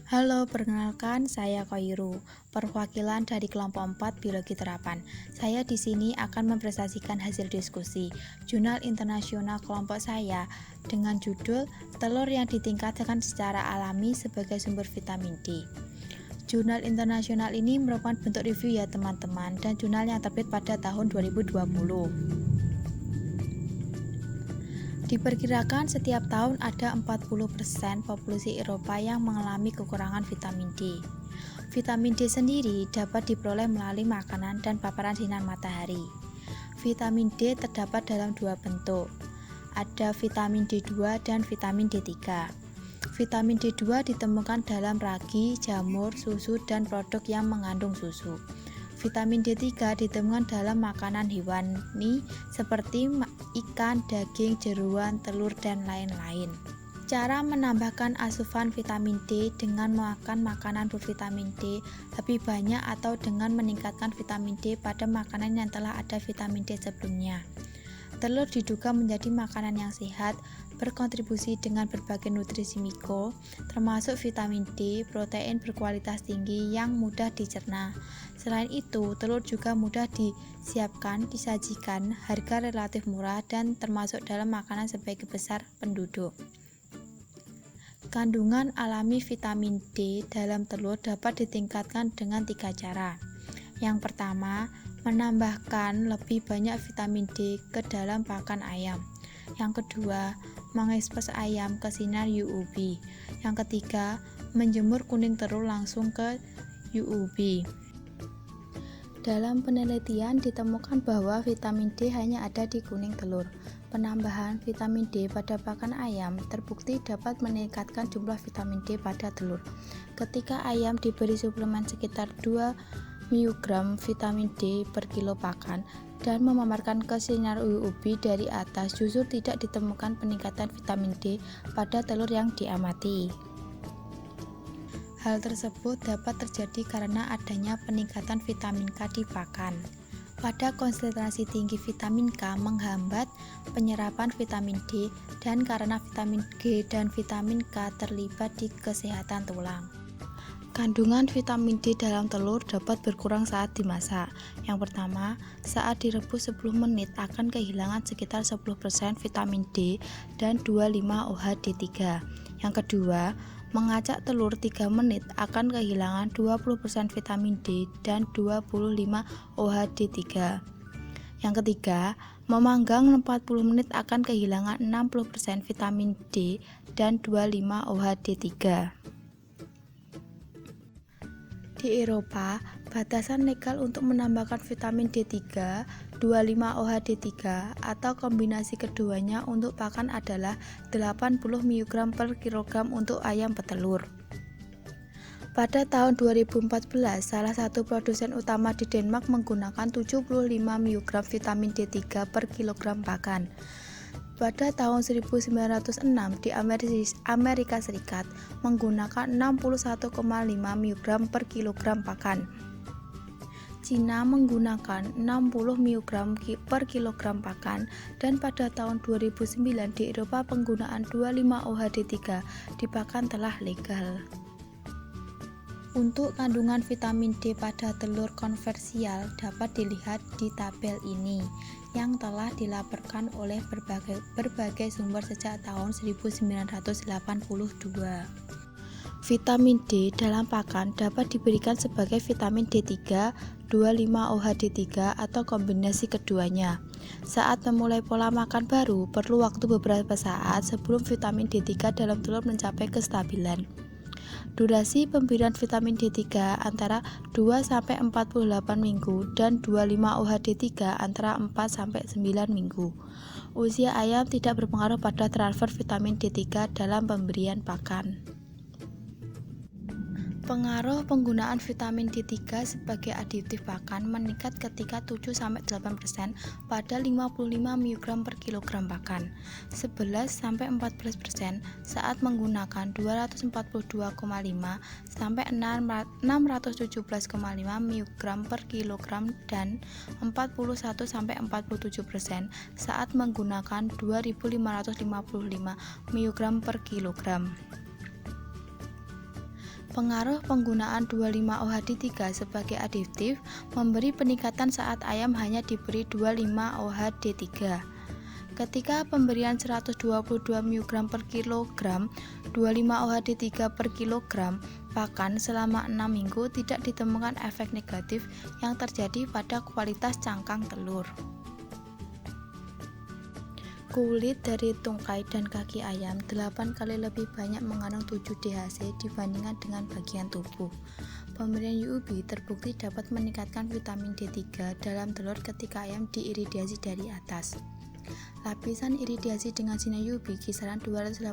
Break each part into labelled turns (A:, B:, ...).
A: Halo, perkenalkan saya Koiru, perwakilan dari kelompok 4 Biologi Terapan. Saya di sini akan mempresentasikan hasil diskusi jurnal internasional kelompok saya dengan judul Telur yang ditingkatkan secara alami sebagai sumber vitamin D. Jurnal internasional ini merupakan bentuk review ya teman-teman, dan jurnal yang terbit pada tahun 2020. Diperkirakan setiap tahun ada 40% populasi Eropa yang mengalami kekurangan vitamin D. Vitamin D sendiri dapat diperoleh melalui makanan dan paparan sinar matahari. Vitamin D terdapat dalam dua bentuk. Ada vitamin D2 dan vitamin D3. Vitamin D2 ditemukan dalam ragi, jamur, susu, dan produk yang mengandung susu. Vitamin D3 ditemukan dalam makanan hewani seperti ikan, daging, jeruan, telur, dan lain-lain. Cara menambahkan asupan vitamin D dengan makan makanan bervitamin D lebih banyak atau dengan meningkatkan vitamin D pada makanan yang telah ada vitamin D sebelumnya. Telur diduga menjadi makanan yang sehat, berkontribusi dengan berbagai nutrisi mikro, termasuk vitamin D, protein berkualitas tinggi yang mudah dicerna. Selain itu, telur juga mudah disiapkan, disajikan, harga relatif murah, dan termasuk dalam makanan sebagai besar penduduk. Kandungan alami vitamin D dalam telur dapat ditingkatkan dengan 3 cara. Yang pertama, menambahkan lebih banyak vitamin D ke dalam pakan ayam. Yang kedua, mengekspos ayam ke sinar UUV. Yang ketiga, menjemur kuning telur langsung ke UUV. Dalam penelitian ditemukan bahwa vitamin D hanya ada di kuning telur. Penambahan vitamin D pada pakan ayam terbukti dapat meningkatkan jumlah vitamin D pada telur. Ketika ayam diberi suplemen sekitar 2 mg vitamin D per kilo pakan dan memaparkan ke sinar UUV dari atas, justru tidak ditemukan peningkatan vitamin D pada telur yang diamati. Hal tersebut dapat terjadi karena adanya peningkatan vitamin K di pakan. Pada konsentrasi tinggi vitamin K menghambat penyerapan vitamin D, dan karena vitamin G dan vitamin K terlibat di kesehatan tulang. Kandungan vitamin D dalam telur dapat berkurang saat dimasak. Yang pertama, saat direbus 10 menit akan kehilangan sekitar 10% vitamin D dan 25 OH-D3. Yang kedua, mengacak telur 3 menit akan kehilangan 20% vitamin D dan 25 OH-D3. Yang ketiga, memanggang 40 menit akan kehilangan 60% vitamin D dan 25 OH-D3. Di Eropa, batasan legal untuk menambahkan vitamin D3, 25 OH-D3 atau kombinasi keduanya untuk pakan adalah 80 mg per kilogram untuk ayam petelur. Pada tahun 2014, salah satu produsen utama di Denmark menggunakan 75 mg vitamin D3 per kilogram pakan. Pada tahun 1906 di Amerika Serikat menggunakan 61,5 mg per kilogram pakan. Cina menggunakan 60 mg per kilogram pakan, dan pada tahun 2009 di Eropa penggunaan 25 OH-D3 di pakan telah legal. Untuk kandungan vitamin D pada telur konvensional dapat dilihat di tabel ini yang telah dilaporkan oleh berbagai sumber sejak tahun 1982. Vitamin D dalam pakan dapat diberikan sebagai vitamin D3, 25 OH-D3 atau kombinasi keduanya. Saat memulai pola makan baru, perlu waktu beberapa saat sebelum vitamin D3 dalam telur mencapai kestabilan. Durasi pemberian vitamin D3 antara 2-48 minggu dan 25 OH-D3 antara 4-9 minggu. Usia ayam tidak berpengaruh pada transfer vitamin D3 dalam pemberian pakan. Pengaruh penggunaan vitamin D3 sebagai aditif pakan meningkat ketika 7-8% pada 55 mg per kilogram pakan, 11-14% saat menggunakan 242,5 sampai 617,5 mg per kilogram dan 41-47% saat menggunakan 2555 mg per kilogram. Pengaruh penggunaan 25-OHD3 sebagai adiktif memberi peningkatan saat ayam hanya diberi 25-OHD3. Ketika pemberian 122 mg per kilogram 25-OHD3 per kilogram pakan selama 6 minggu tidak ditemukan efek negatif yang terjadi pada kualitas cangkang telur. Kulit dari tungkai dan kaki ayam 8 kali lebih banyak mengandung 7-DHC dibandingkan dengan bagian tubuh. Pemberian UUB terbukti dapat meningkatkan vitamin D3 dalam telur ketika ayam diiridiasi dari atas. Lapisan iridiasi dengan sinar UV kisaran 280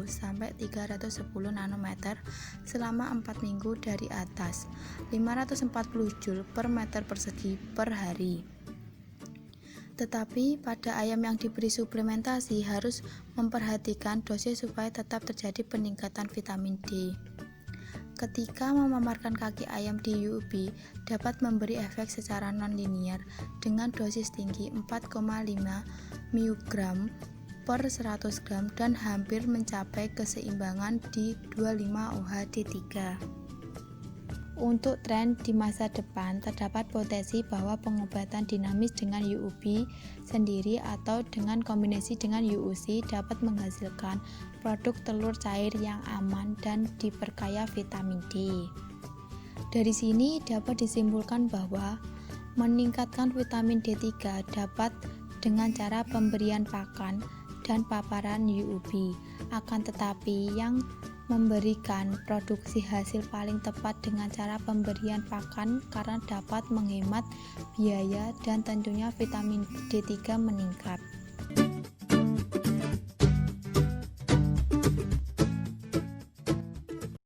A: sampai 310 nanometer selama 4 minggu dari atas, 540 Joule per meter persegi per hari. Tetapi pada ayam yang diberi suplementasi harus memperhatikan dosis supaya tetap terjadi peningkatan vitamin D. Ketika memamarkan kaki ayam di UUB dapat memberi efek secara non-linier dengan dosis tinggi 4,5 mg per 100 gram dan hampir mencapai keseimbangan di 25-OHD3. Untuk tren di masa depan, terdapat potensi bahwa pengobatan dinamis dengan UUB sendiri atau dengan kombinasi dengan UUC dapat menghasilkan produk telur cair yang aman dan diperkaya vitamin D. Dari sini dapat disimpulkan bahwa meningkatkan vitamin D3 dapat dengan cara pemberian pakan dan paparan UUB. Akan tetapi yang memberikan produksi hasil paling tepat dengan cara pemberian pakan karena dapat menghemat biaya dan tentunya vitamin D3 meningkat.